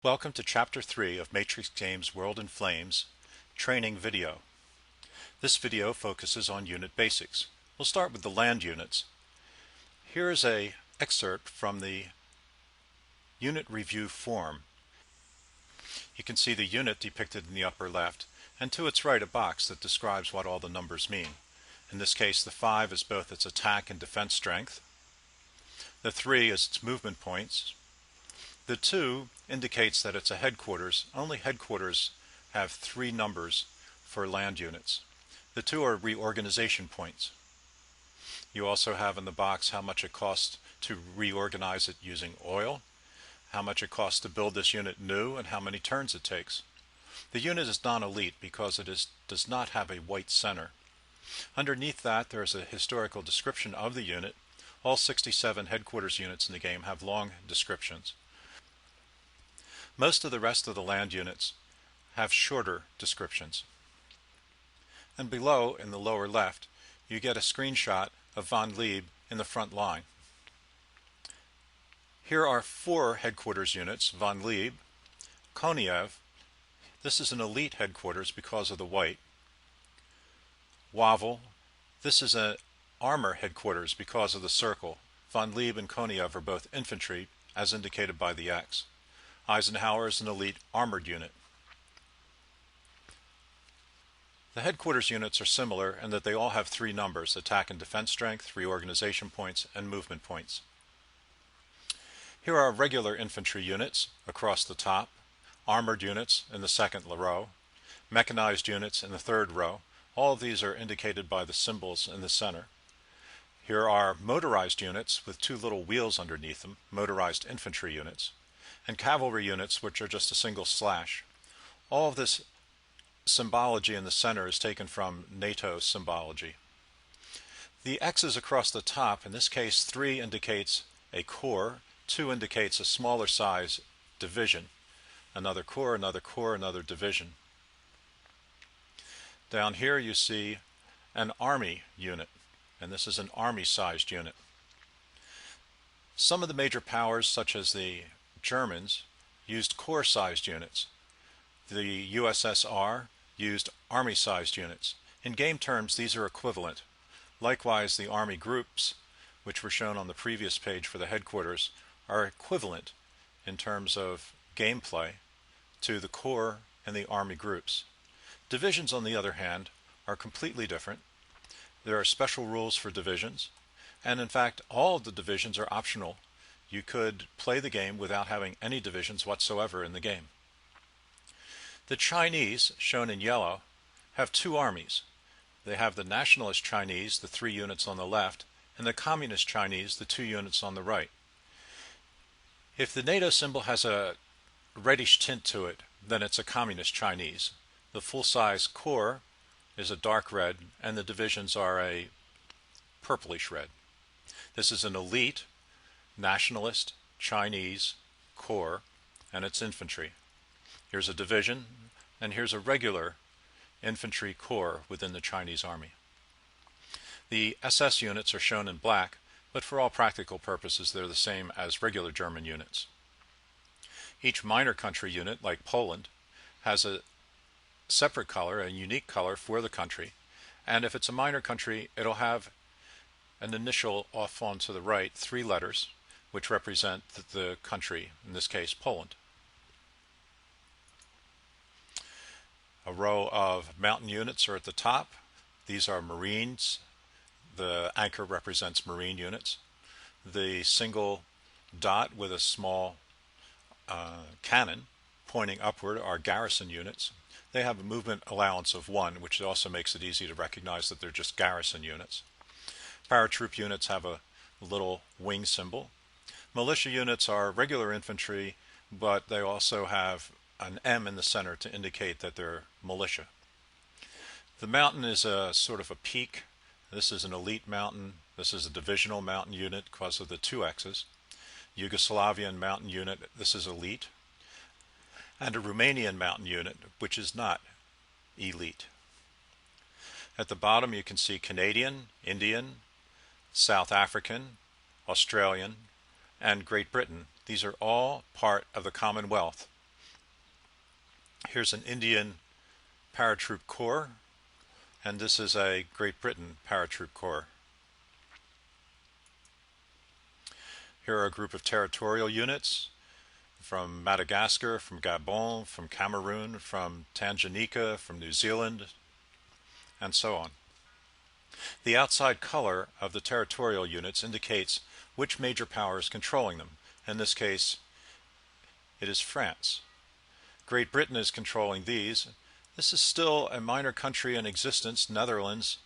Welcome to Chapter 3 of Matrix Games World in Flames Training Video. This video focuses on unit basics. We'll start with the land units. Here is an excerpt from the unit review form. You can see the unit depicted in the upper left, and to its right a box that describes what all the numbers mean. In this case, the 5 is both its attack and defense strength. The 3 is its movement points. The 2 indicates that it's a headquarters. Only headquarters have 3 numbers for land units. The 2 are reorganization points. You also have in the box how much it costs to reorganize it using oil, how much it costs to build this unit new, and how many turns it takes. The unit is non-elite because it does not have a white center. Underneath that there is a historical description of the unit. All 67 headquarters units in the game have long descriptions. Most of the rest of the land units have shorter descriptions. And below, in the lower left, you get a screenshot of von Lieb in the front line. Here are 4 headquarters units: von Lieb, Koniev, this is an elite headquarters because of the white; Wawel, this is an armor headquarters because of the circle. Von Lieb and Koniev are both infantry, as indicated by the X. Eisenhower is an elite armored unit. The headquarters units are similar in that they all have 3 numbers: attack and defense strength, reorganization points, and movement points. Here are regular infantry units across the top, armored units in the second row, mechanized units in the third row. All of these are indicated by the symbols in the center. Here are motorized units with 2 little wheels underneath them, motorized infantry units, and cavalry units, which are just a single slash. All of this symbology in the center is taken from NATO symbology. The X's across the top, in this case 3 indicates a corps, 2 indicates a smaller size division, another corps, another division. Down here you see an army unit, and this is an army-sized unit. Some of the major powers, such as the Germans, used corps-sized units. The USSR used army-sized units. In game terms, these are equivalent. Likewise, the army groups, which were shown on the previous page for the headquarters, are equivalent in terms of gameplay to the corps and the army groups. Divisions, on the other hand, are completely different. There are special rules for divisions, and in fact all of the divisions are optional. You could play the game without having any divisions whatsoever in the game. The Chinese, shown in yellow, have 2 armies. They have the Nationalist Chinese, the 3 units on the left, and the Communist Chinese, the 2 units on the right. If the NATO symbol has a reddish tint to it, then it's a Communist Chinese. The full-size corps is a dark red, and the divisions are a purplish red. This is an elite Nationalist Chinese corps, and it's infantry. Here's a division, and here's a regular infantry corps within the Chinese army. The SS units are shown in black, but for all practical purposes they're the same as regular German units. Each minor country unit, like Poland, has a separate color, a unique color for the country, and if it's a minor country, it'll have an initial off on to the right, 3 letters, which represent the country, in this case Poland. A row of mountain units are at the top. These are Marines. The anchor represents Marine units. The single dot with a small cannon pointing upward are garrison units. They have a movement allowance of 1, which also makes it easy to recognize that they're just garrison units. Paratroop units have a little wing symbol. Militia units are regular infantry, but they also have an M in the center to indicate that they're militia. The mountain is a sort of a peak. This is an elite mountain. This is a divisional mountain unit because of the 2 X's. Yugoslavian mountain unit, this is elite. And a Romanian mountain unit, which is not elite. At the bottom you can see Canadian, Indian, South African, Australian, and Great Britain. These are all part of the Commonwealth. Here's an Indian paratroop corps, and this is a Great Britain paratroop corps. Here are a group of territorial units from Madagascar, from Gabon, from Cameroon, from Tanganyika, from New Zealand, and so on. The outside color of the territorial units indicates which major power is controlling them. In this case, it is France. Great Britain is controlling these. This is still a minor country in existence, Netherlands.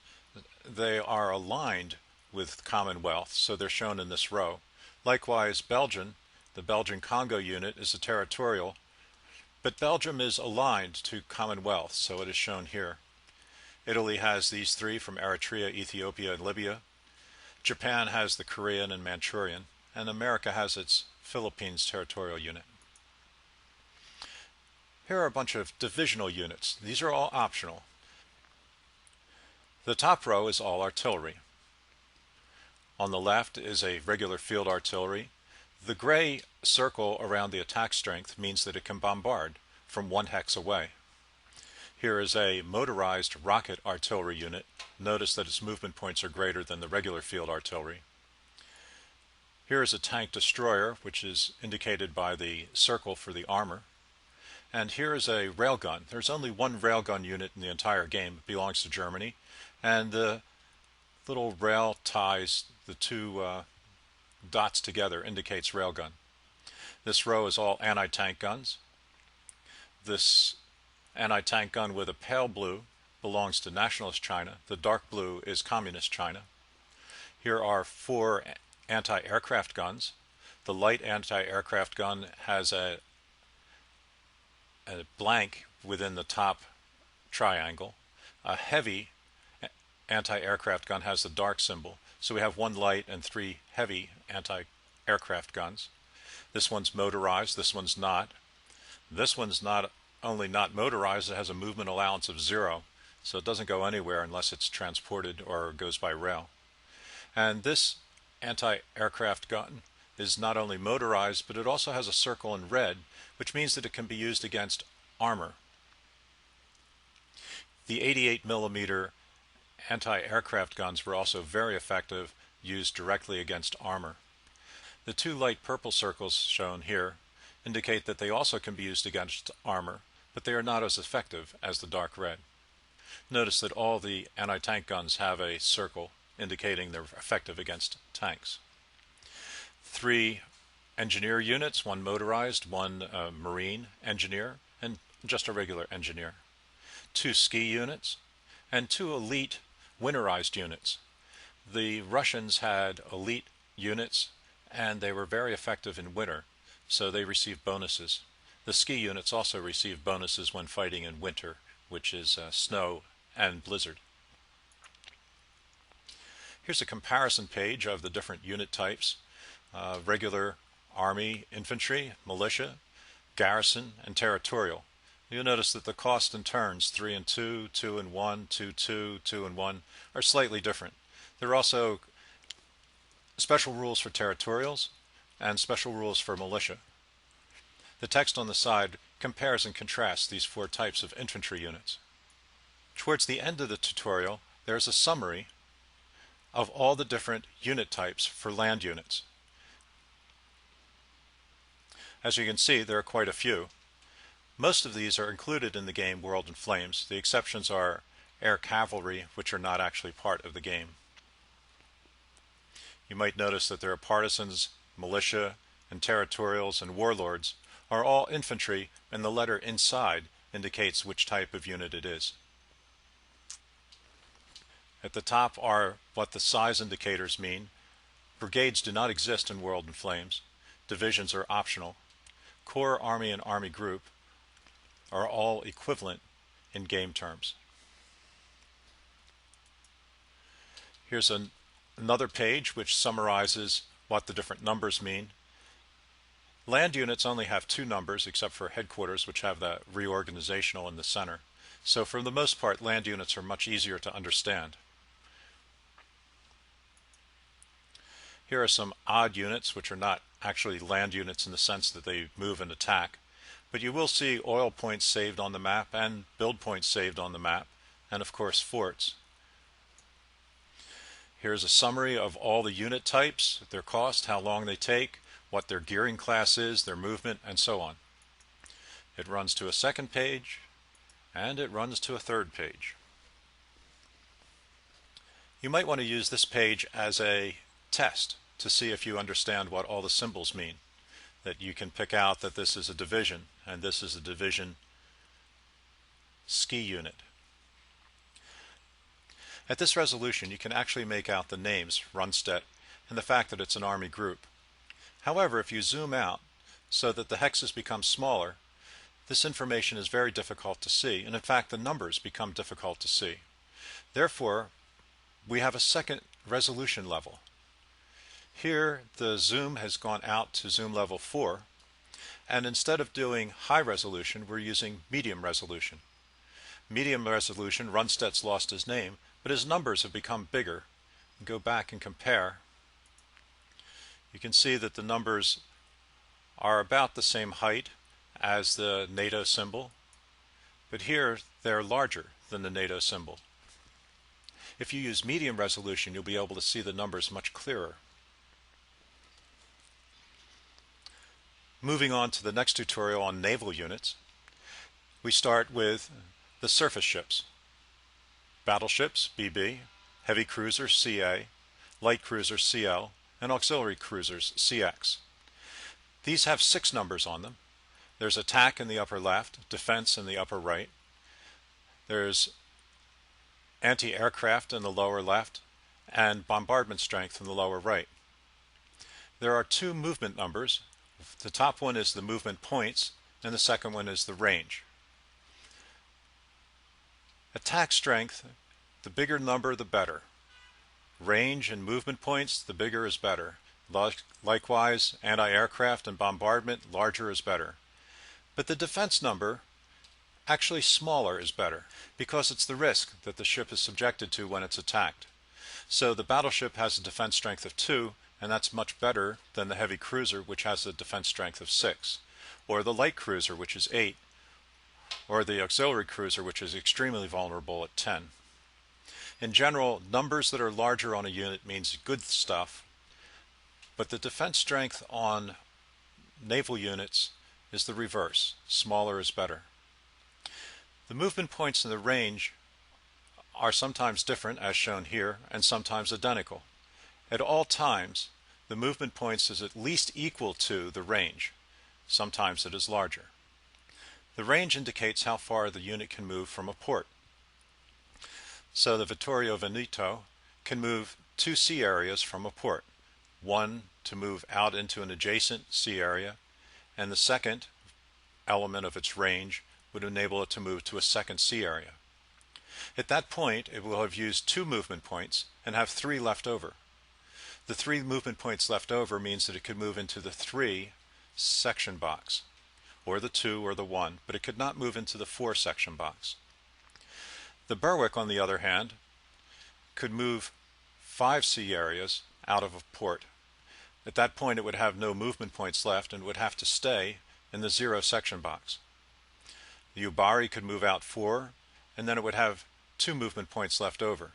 They are aligned with Commonwealth, so they're shown in this row. Likewise, Belgium, the Belgian Congo unit, is a territorial, but Belgium is aligned to Commonwealth, so it is shown here. Italy has these three from Eritrea, Ethiopia, and Libya. Japan has the Korean and Manchurian, and America has its Philippines territorial unit. Here are a bunch of divisional units. These are all optional. The top row is all artillery. On the left is a regular field artillery. The gray circle around the attack strength means that it can bombard from 1 hex away. Here is a motorized rocket artillery unit. Notice that its movement points are greater than the regular field artillery. Here is a tank destroyer, which is indicated by the circle for the armor. And here is a railgun. There's only one railgun unit in the entire game. It belongs to Germany. And the little rail ties the two dots together, indicates railgun. This row is all anti-tank guns. This anti-tank gun with a pale blue belongs to Nationalist China. The dark blue is Communist China. Here are 4 anti-aircraft guns. The light anti-aircraft gun has a blank within the top triangle. A heavy anti-aircraft gun has the dark symbol. So we have 1 light and 3 heavy anti-aircraft guns. This one's motorized, this one's not. This one's not only not motorized, it has a movement allowance of 0. So it doesn't go anywhere unless it's transported or goes by rail. And this anti-aircraft gun is not only motorized, but it also has a circle in red, which means that it can be used against armor. The 88mm anti-aircraft guns were also very effective, used directly against armor. The 2 light purple circles shown here indicate that they also can be used against armor, but they are not as effective as the dark red. Notice that all the anti-tank guns have a circle indicating they're effective against tanks. 3 engineer units, 1 motorized, 1 marine engineer, and just a regular engineer. 2 ski units, and 2 elite winterized units. The Russians had elite units, and they were very effective in winter, so they received bonuses. The ski units also receive bonuses when fighting in winter, which is snow and blizzard. Here's a comparison page of the different unit types. Regular Army, Infantry, Militia, Garrison, and Territorial. You'll notice that the cost and turns, 3 and 2, 2 and 1, 2, 2, 2 and 1, are slightly different. There are also special rules for territorials and special rules for militia. The text on the side compares and contrasts these 4 types of infantry units. Towards the end of the tutorial, there is a summary of all the different unit types for land units. As you can see, there are quite a few. Most of these are included in the game World in Flames. The exceptions are air cavalry, which are not actually part of the game. You might notice that there are partisans, militia, and territorials and warlords are all infantry, and the letter inside indicates which type of unit it is. At the top are what the size indicators mean. Brigades do not exist in World in Flames. Divisions are optional. Corps, Army, and Army Group are all equivalent in game terms. Here's another page which summarizes what the different numbers mean. Land units only have 2 numbers except for headquarters, which have the reorganizational in the center. So for the most part, land units are much easier to understand. Here are some odd units, which are not actually land units in the sense that they move and attack. but you will see oil points saved on the map and build points saved on the map, and of course forts. Here's a summary of all the unit types, their cost, how long they take, what their gearing class is, their movement, and so on. It runs to a second page, and it runs to a third page. You might want to use this page as a test to see if you understand what all the symbols mean. That you can pick out that this is a division, and this is a division ski unit. At this resolution, you can actually make out the names, Rundstedt, and the fact that it's an Army group. However, if you zoom out so that the hexes become smaller, this information is very difficult to see, and in fact the numbers become difficult to see. Therefore, we have a second resolution level. Here the zoom has gone out to zoom level 4, and instead of doing high resolution, we're using medium resolution. Medium resolution, Rundstedt's lost his name, but his numbers have become bigger. Go back and compare. You can see that the numbers are about the same height as the NATO symbol, but here they're larger than the NATO symbol. If you use medium resolution, you'll be able to see the numbers much clearer. Moving on to the next tutorial on naval units, we start with the surface ships. Battleships, BB, heavy cruisers, CA, light cruisers, CL, and auxiliary cruisers, CX. These have 6 numbers on them. There's attack in the upper left, defense in the upper right. There's anti-aircraft in the lower left, and bombardment strength in the lower right. There are 2 movement numbers. The top one is the movement points, and the second one is the range. Attack strength, the bigger number the better. Range and movement points, the bigger is better. Likewise, anti-aircraft and bombardment, larger is better. But the defense number, actually smaller is better, because it's the risk that the ship is subjected to when it's attacked. So the battleship has a defense strength of 2, and that's much better than the heavy cruiser, which has a defense strength of 6, or the light cruiser, which is 8, or the auxiliary cruiser, which is extremely vulnerable at 10. In general, numbers that are larger on a unit means good stuff, but the defense strength on naval units is the reverse. Smaller is better. The movement points and the range are sometimes different, as shown here, and sometimes identical. At all times, the movement points is at least equal to the range. Sometimes it is larger. The range indicates how far the unit can move from a port. So the Vittorio Veneto can move 2 sea areas from a port. One to move out into an adjacent sea area, and the second element of its range would enable it to move to a second sea area. At that point, it will have used 2 movement points and have 3 left over. The 3 movement points left over means that it could move into the 3 section box, or the 2 or the 1, but it could not move into the 4 section box. The Berwick, on the other hand, could move 5 sea areas out of a port. At that point, it would have no movement points left and would have to stay in the 0 section box. The Ubari could move out 4, and then it would have 2 movement points left over.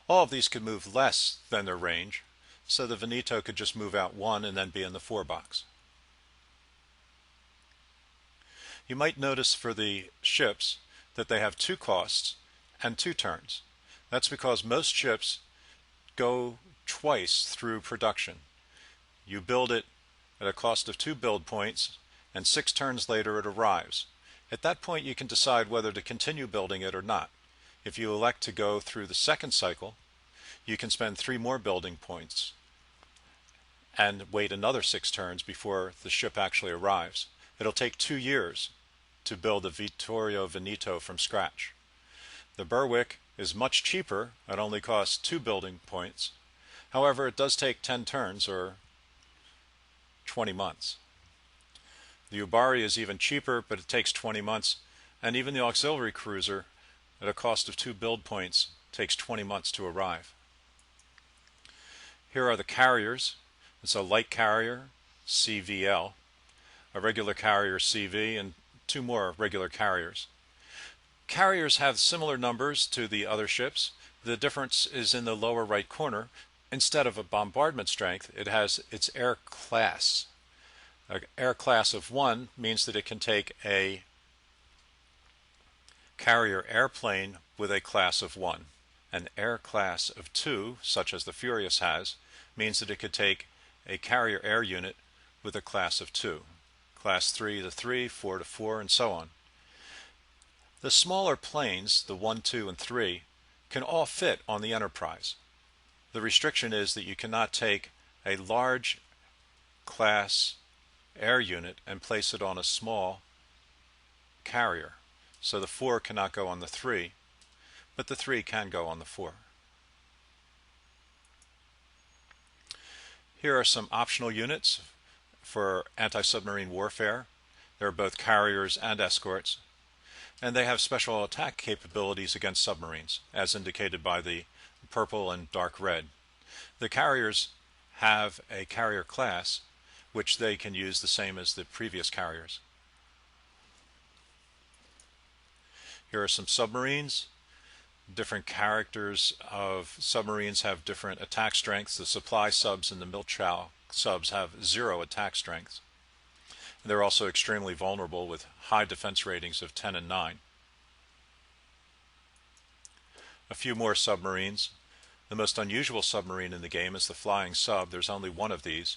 All of these could move less than their range, so the Veneto could just move out 1 and then be in the 4 box. You might notice for the ships that they have 2 costs and 2 turns. That's because most ships go twice through production. You build it at a cost of 2 build points, and 6 turns later it arrives. At that point you can decide whether to continue building it or not. If you elect to go through the second cycle, you can spend 3 more building points and wait another 6 turns before the ship actually arrives. It'll take 2 years to build the Vittorio Veneto from scratch. The Berwick is much cheaper. It only costs 2 building points. However, it does take 10 turns, or 20 months. The Ubari is even cheaper, but it takes 20 months, and even the auxiliary cruiser, at a cost of 2 build points, takes 20 months to arrive. Here are the carriers. It's a light carrier, CVL. a regular carrier CV, and 2 more regular carriers. Carriers have similar numbers to the other ships. The difference is in the lower right corner. Instead of a bombardment strength, it has its air class. An air class of 1 means that it can take a carrier airplane with a class of 1. An air class of 2, such as the Furious has, means that it could take a carrier air unit with a class of 2. Class 3 to 3, 4 to 4, and so on. The smaller planes, the 1, 2, and 3, can all fit on the Enterprise. The restriction is that you cannot take a large class air unit and place it on a small carrier. So the 4 cannot go on the 3, but the 3 can go on the 4. Here are some optional units for anti-submarine warfare. There are both carriers and escorts, and they have special attack capabilities against submarines, as indicated by the purple and dark red. The carriers have a carrier class, which they can use the same as the previous carriers. Here are some submarines. Different characters of submarines have different attack strengths. The supply subs and the military subs have 0 attack strengths. They're also extremely vulnerable with high defense ratings of 10 and 9. A few more submarines. The most unusual submarine in the game is the flying sub. There's only 1 of these.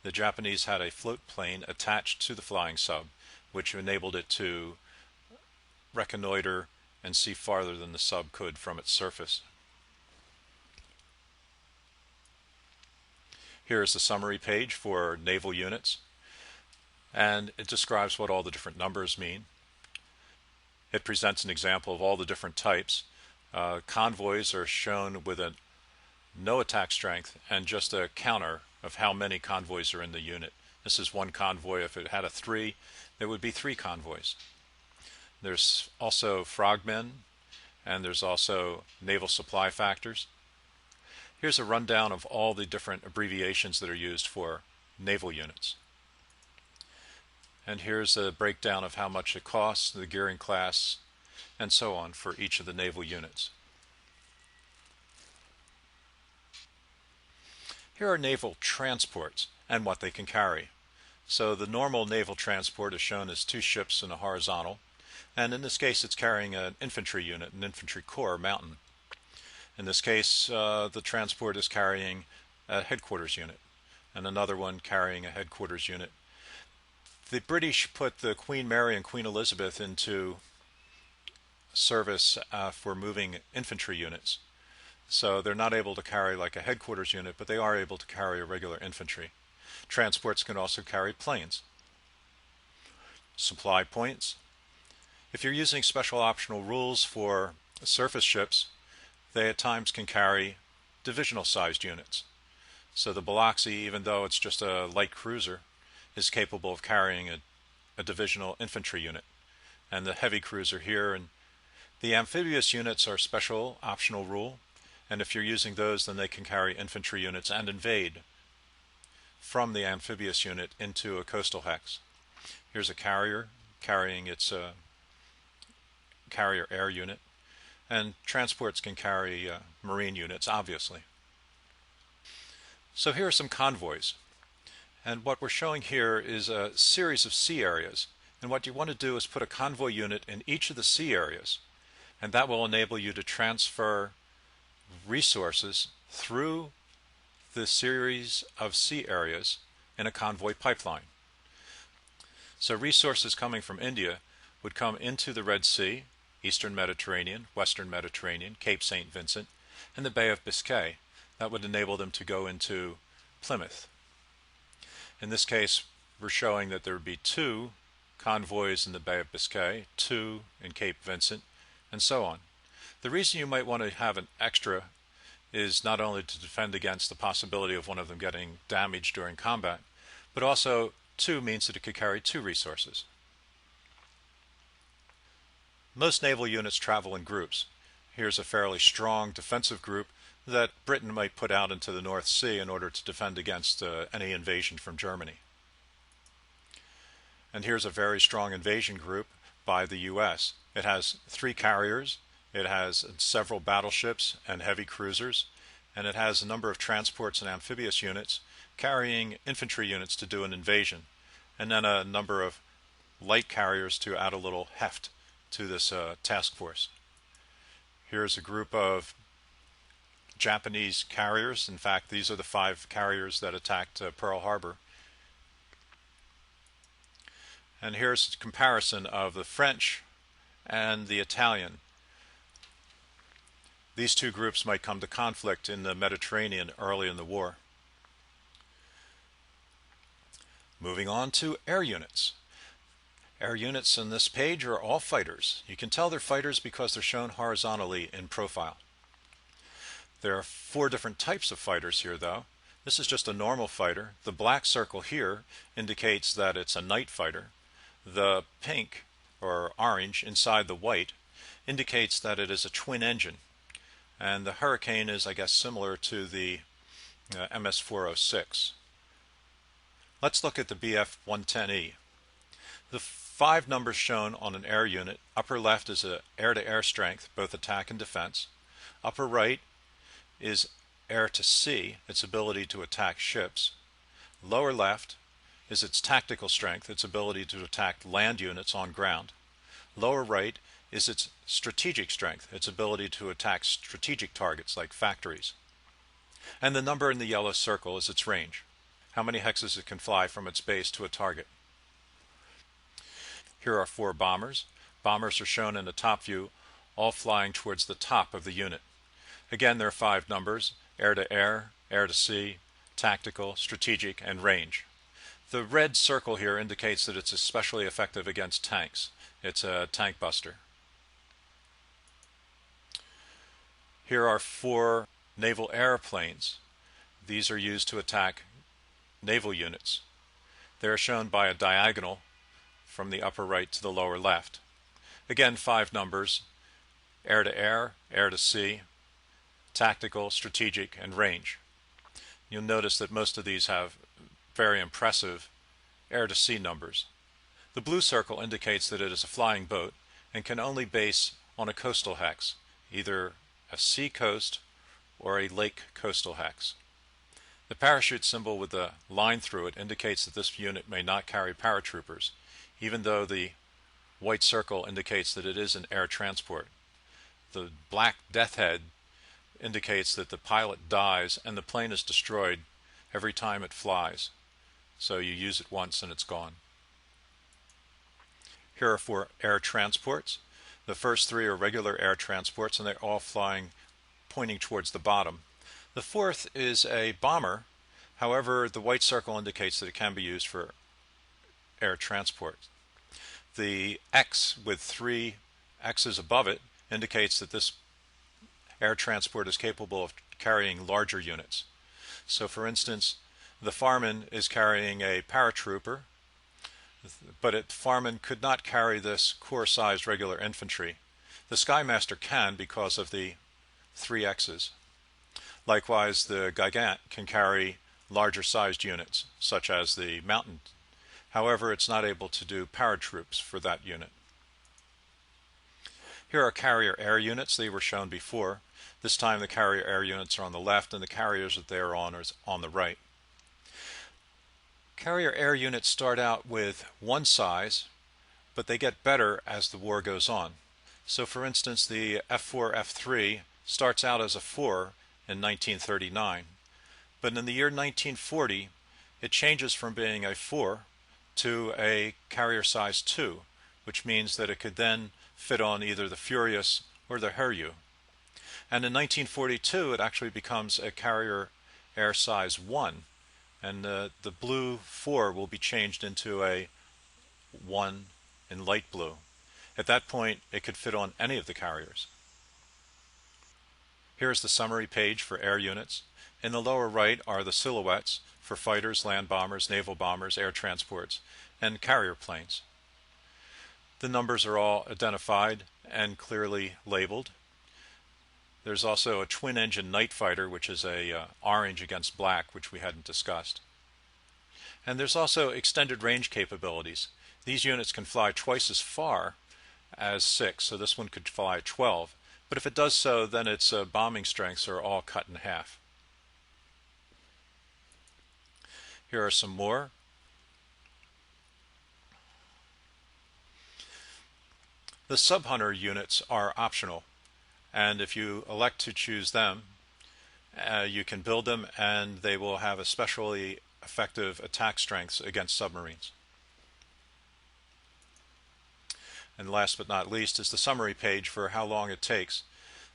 The Japanese had a float plane attached to the flying sub, which enabled it to reconnoiter and see farther than the sub could from its surface. Here is the summary page for Naval Units, and it describes what all the different numbers mean. It presents an example of all the different types. Convoys are shown with no attack strength and just a counter of how many convoys are in the unit. This is 1 convoy. If it had a 3, there would be 3 convoys. There's also frogmen, and there's also naval supply factors. Here's a rundown of all the different abbreviations that are used for naval units. And here's a breakdown of how much it costs, the gearing class, and so on for each of the naval units. Here are naval transports and what they can carry. So the normal naval transport is shown as 2 ships in a horizontal, and in this case it's carrying an infantry unit, an infantry corps mountain. In this case, the transport is carrying a headquarters unit, and another one carrying a headquarters unit. The British put the Queen Mary and Queen Elizabeth into service for moving infantry units. So they're not able to carry like a headquarters unit, but they are able to carry a regular infantry. Transports can also carry planes. Supply points. If you're using special optional rules for surface ships, they at times can carry divisional sized units. So the Biloxi, even though it's just a light cruiser, is capable of carrying a divisional infantry unit. And the heavy cruiser here, and the amphibious units are special optional rule, and if you're using those, then they can carry infantry units and invade from the amphibious unit into a coastal hex. Here's a carrier carrying its carrier air unit, and transports can carry marine units, obviously. So here are some convoys, and what we're showing here is a series of sea areas, and what you want to do is put a convoy unit in each of the sea areas, and that will enable you to transfer resources through the series of sea areas in a convoy pipeline. So resources coming from India would come into the Red Sea, Eastern Mediterranean, Western Mediterranean, Cape St. Vincent, and the Bay of Biscay. That would enable them to go into Plymouth. In this case, we're showing that there would be 2 convoys in the Bay of Biscay, 2 in Cape Vincent, and so on. The reason you might want to have an extra is not only to defend against the possibility of one of them getting damaged during combat, but also 2 means that it could carry 2 resources. Most naval units travel in groups. Here's a fairly strong defensive group that Britain might put out into the North Sea in order to defend against any invasion from Germany. And here's a very strong invasion group by the U.S. It has 3 carriers, it has several battleships and heavy cruisers, and it has a number of transports and amphibious units carrying infantry units to do an invasion, and then a number of light carriers to add a little heft to this task force. Here's a group of Japanese carriers. In fact, these are the 5 carriers that attacked Pearl Harbor. And here's a comparison of the French and the Italian. These 2 groups might come to conflict in the Mediterranean early in the war. Moving on to air units. Air units on this page are all fighters. You can tell they're fighters because they're shown horizontally in profile. There are 4 different types of fighters here, though. This is just a normal fighter. The black circle here indicates that it's a night fighter. The pink or orange inside the white indicates that it is a twin engine. And the Hurricane is, I guess, similar to the MS-406. Let's look at the BF-110E. The 5 numbers shown on an air unit. Upper left is a air-to-air strength, both attack and defense. Upper right is air-to-sea, its ability to attack ships. Lower left is its tactical strength, its ability to attack land units on ground. Lower right is its strategic strength, its ability to attack strategic targets like factories. And the number in the yellow circle is its range, how many hexes it can fly from its base to a target. Here are 4 bombers. Bombers are shown in the top view, all flying towards the top of the unit. Again, there are 5 numbers: air-to-air, air-to-sea, tactical, strategic, and range. The red circle here indicates that it's especially effective against tanks. It's a tank buster. Here are 4 naval airplanes. These are used to attack naval units. They are shown by a diagonal from the upper right to the lower left. Again, 5 numbers: air-to-air, air-to-sea, tactical, strategic, and range. You'll notice that most of these have very impressive air-to-sea numbers. The blue circle indicates that it is a flying boat and can only base on a coastal hex, either a sea coast or a lake coastal hex. The parachute symbol with the line through it indicates that this unit may not carry paratroopers, even though the white circle indicates that it is an air transport. The black death head indicates that the pilot dies and the plane is destroyed every time it flies. So you use it once and it's gone. Here are 4 air transports. The first 3 are regular air transports, and they're all flying pointing towards the bottom. The 4th is a bomber. However, the white circle indicates that it can be used for air transport. The X with 3 X's above it indicates that this air transport is capable of carrying larger units. So for instance, the Farman is carrying a paratrooper, but Farman could not carry this corps-sized regular infantry. The Skymaster can because of the 3 X's. Likewise, the Gigant can carry larger sized units, such as the Mountain. However, it's not able to do paratroops for that unit. Here are carrier air units. They were shown before. This time the carrier air units are on the left and the carriers that they are on the right. Carrier air units start out with one size, but they get better as the war goes on. So for instance, the F-4, F-3 starts out as a 4 in 1939, but in the year 1940 it changes from being a 4 to a carrier size 2, which means that it could then fit on either the Furious or the Hiryu. And in 1942 it actually becomes a carrier air size 1, and the blue 4 will be changed into a 1 in light blue. At that point it could fit on any of the carriers. Here's the summary page for air units. In the lower right are the silhouettes for fighters, land bombers, naval bombers, air transports, and carrier planes. The numbers are all identified and clearly labeled. There's also a twin-engine night fighter, which is a orange against black, which we hadn't discussed. And there's also extended range capabilities. These units can fly twice as far as 6, so this one could fly 12. But if it does so, then its bombing strengths are all cut in half. Here are some more. The Sub-Hunter units are optional, and if you elect to choose them, you can build them and they will have especially effective attack strengths against submarines. And last but not least is the summary page for how long it takes.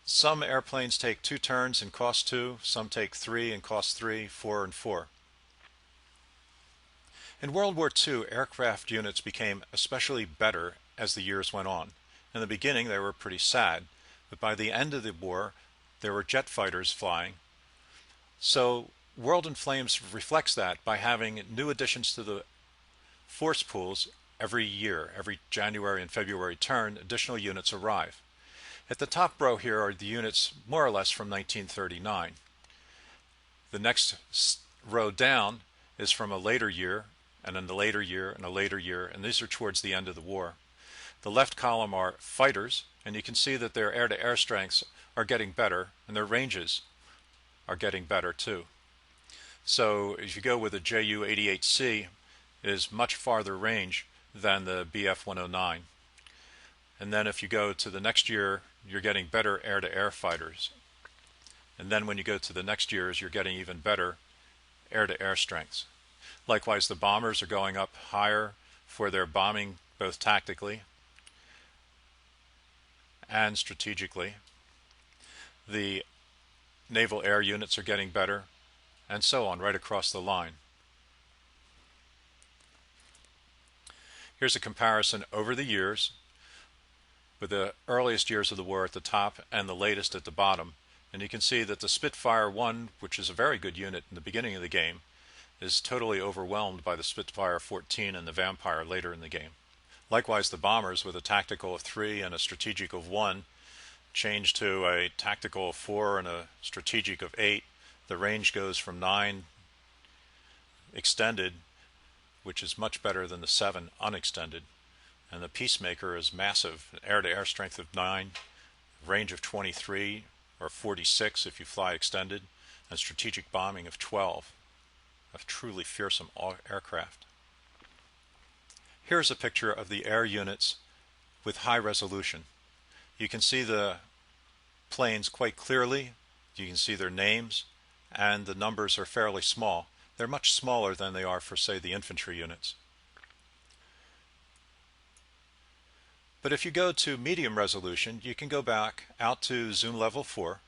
Some airplanes take 2 turns and cost 2, some take 3 and cost 3, 4, and 4. In World War II, aircraft units became especially better as the years went on. In the beginning, they were pretty sad, but by the end of the war, there were jet fighters flying. So World in Flames reflects that by having new additions to the force pools every year. Every January and February turn, additional units arrive. At the top row here are the units more or less from 1939. The next row down is from a later year, and then a later year, and a later year, and these are towards the end of the war. The left column are fighters, and you can see that their air-to-air strengths are getting better, and their ranges are getting better too. So if you go with a Ju-88C, it is much farther range than the Bf-109. And then if you go to the next year, you're getting better air-to-air fighters. And then when you go to the next years, you're getting even better air-to-air strengths. Likewise, the bombers are going up higher for their bombing, both tactically and strategically. The naval air units are getting better, and so on, right across the line. Here's a comparison over the years, with the earliest years of the war at the top and the latest at the bottom. And you can see that the Spitfire 1, which is a very good unit in the beginning of the game, is totally overwhelmed by the Spitfire 14 and the Vampire later in the game. Likewise, the bombers, with a tactical of 3 and a strategic of 1, change to a tactical of 4 and a strategic of 8. The range goes from 9 extended, which is much better than the 7 unextended. And the Peacemaker is massive, air-to-air strength of 9, range of 23 or 46 if you fly extended, and strategic bombing of 12. A truly fearsome aircraft. Here's a picture of the air units with high resolution. You can see the planes quite clearly, you can see their names, and the numbers are fairly small. They're much smaller than they are for, say, the infantry units. But if you go to medium resolution, you can go back out to zoom level 4,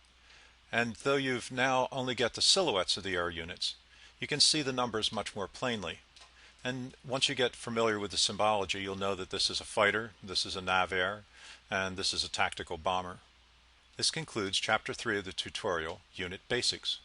and though you've now only got the silhouettes of the air units, you can see the numbers much more plainly. And once you get familiar with the symbology, you'll know that this is a fighter, this is a nav air, and this is a tactical bomber. This concludes Chapter 3 of the tutorial, Unit Basics.